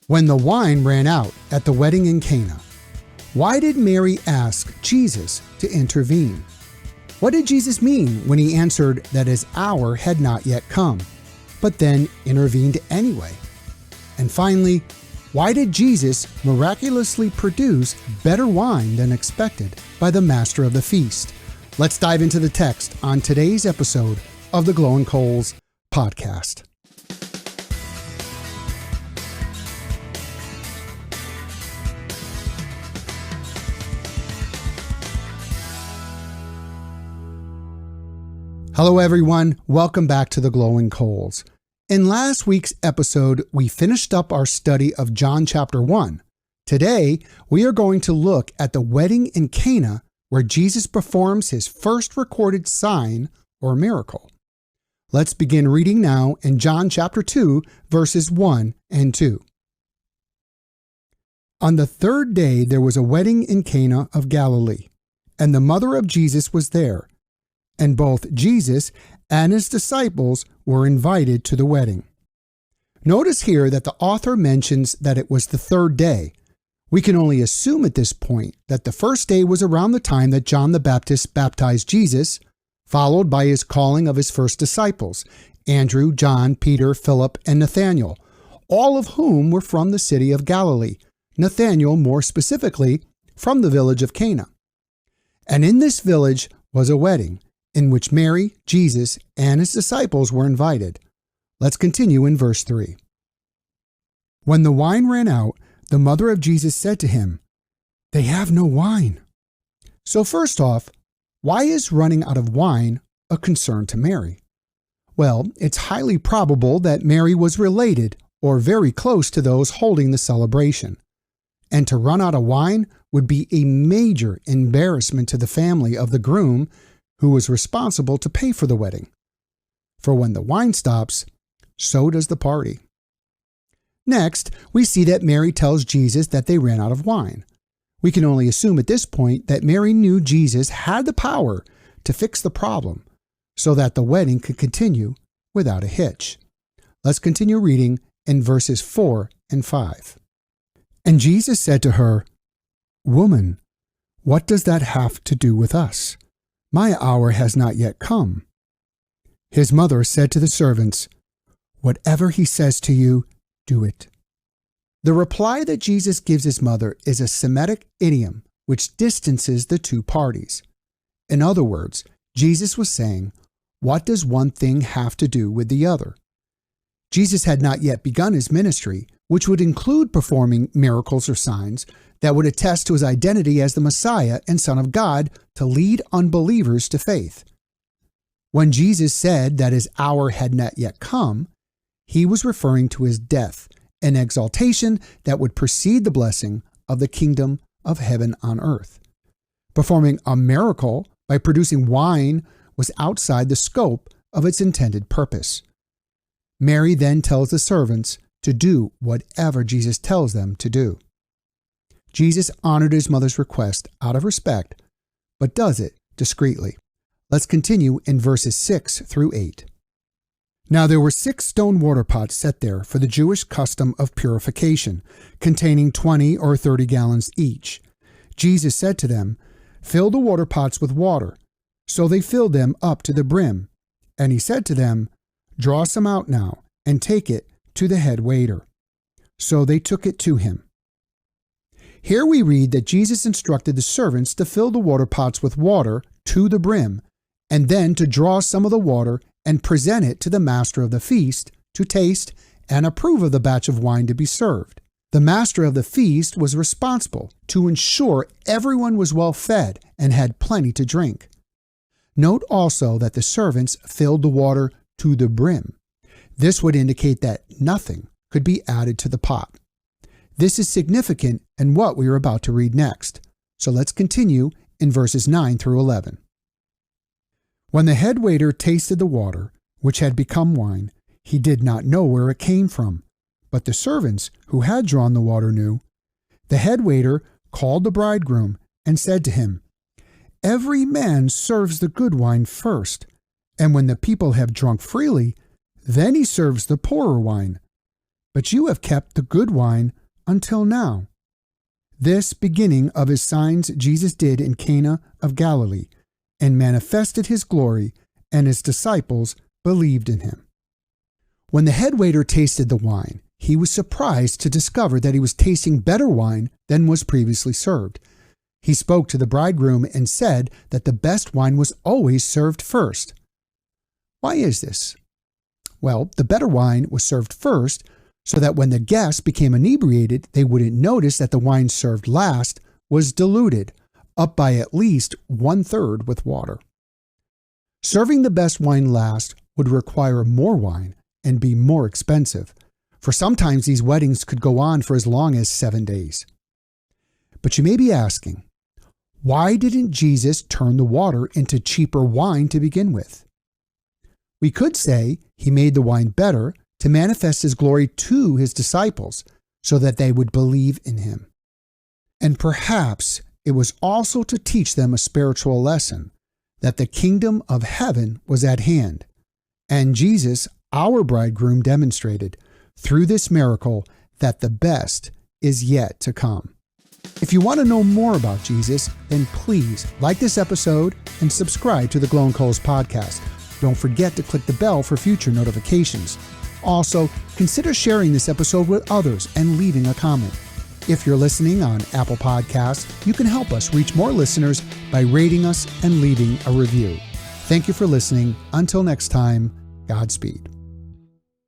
When the wine ran out at the wedding in Cana, why did Mary ask Jesus to intervene? What did Jesus mean when he answered that his hour had not yet come, but then intervened anyway? And finally, why did Jesus miraculously produce better wine than expected by the master of the feast? Let's dive into the text on today's episode of the Glowing Coals podcast. Hello everyone, welcome back to the Glowing Coals. In last week's episode, we finished up our study of John chapter 1. Today, we are going to look at the wedding in Cana where Jesus performs his first recorded sign or miracle. Let's begin reading now in John chapter 2, verses 1 and 2. On the third day there was a wedding in Cana of Galilee, and the mother of Jesus was there. And both Jesus and his disciples were invited to the wedding. Notice here that the author mentions that it was the third day. We can only assume at this point that the first day was around the time that John the Baptist baptized Jesus, followed by his calling of his first disciples, Andrew, John, Peter, Philip, and Nathanael, all of whom were from the city of Galilee, Nathanael more specifically from the village of Cana. And in this village was a wedding, in which Mary, Jesus, and his disciples were invited. Let's continue in verse 3. When the wine ran out, the mother of Jesus said to him, "They have no wine." So first off, why is running out of wine a concern to Mary? Well, it's highly probable that Mary was related or very close to those holding the celebration. And to run out of wine would be a major embarrassment to the family of the groom who was responsible to pay for the wedding. For when the wine stops, so does the party. Next, we see that Mary tells Jesus that they ran out of wine. We can only assume at this point that Mary knew Jesus had the power to fix the problem so that the wedding could continue without a hitch. Let's continue reading in verses 4 and 5. And Jesus said to her, "Woman, what does that have to do with us? My hour has not yet come." His mother said to the servants, "Whatever he says to you, do it." The reply that Jesus gives his mother is a Semitic idiom which distances the two parties. In other words, Jesus was saying, what does one thing have to do with the other? Jesus had not yet begun his ministry, which would include performing miracles or signs that would attest to his identity as the Messiah and Son of God to lead unbelievers to faith. When Jesus said that his hour had not yet come, he was referring to his death, an exaltation that would precede the blessing of the kingdom of heaven on earth. Performing a miracle by producing wine was outside the scope of its intended purpose. Mary then tells the servants to do whatever Jesus tells them to do. Jesus honored his mother's request out of respect, but does it discreetly. Let's continue in verses 6 through 8. Now there were 6 stone water pots set there for the Jewish custom of purification, containing 20 or 30 gallons each. Jesus said to them, "Fill the water pots with water." So they filled them up to the brim. And he said to them, "Draw some out now, and take it to the head waiter." So they took it to him. Here we read that Jesus instructed the servants to fill the water pots with water to the brim, and then to draw some of the water and present it to the master of the feast to taste and approve of the batch of wine to be served. The master of the feast was responsible to ensure everyone was well fed and had plenty to drink. Note also that the servants filled the water to the brim. This would indicate that nothing could be added to the pot. This is significant in what we are about to read next. So let's continue in verses 9 through 11. When the head waiter tasted the water, which had become wine, he did not know where it came from, but the servants who had drawn the water knew. The head waiter called the bridegroom and said to him, "Every man serves the good wine first, and when the people have drunk freely, then he serves the poorer wine. but you have kept the good wine until now." This beginning of his signs Jesus did in Cana of Galilee, and manifested his glory, and his disciples believed in him. When the head waiter tasted the wine, he was surprised to discover that he was tasting better wine than was previously served. He spoke to the bridegroom and said that the best wine was always served first. Why is this? Well, the better wine was served first so that when the guests became inebriated, they wouldn't notice that the wine served last was diluted, up by at least 1/3 with water. Serving the best wine last would require more wine and be more expensive, for sometimes these weddings could go on for as long as 7 days. But you may be asking, why didn't Jesus turn the water into cheaper wine to begin with? We could say he made the wine better to manifest his glory to his disciples so that they would believe in him. And perhaps it was also to teach them a spiritual lesson, that the kingdom of heaven was at hand. And Jesus, our bridegroom, demonstrated through this miracle that the best is yet to come. If you want to know more about Jesus, then please like this episode and subscribe to the Glow and Coals podcast. Don't forget to click the bell for future notifications. Also, consider sharing this episode with others and leaving a comment. If you're listening on Apple Podcasts, you can help us reach more listeners by rating us and leaving a review. Thank you for listening. Until next time, Godspeed.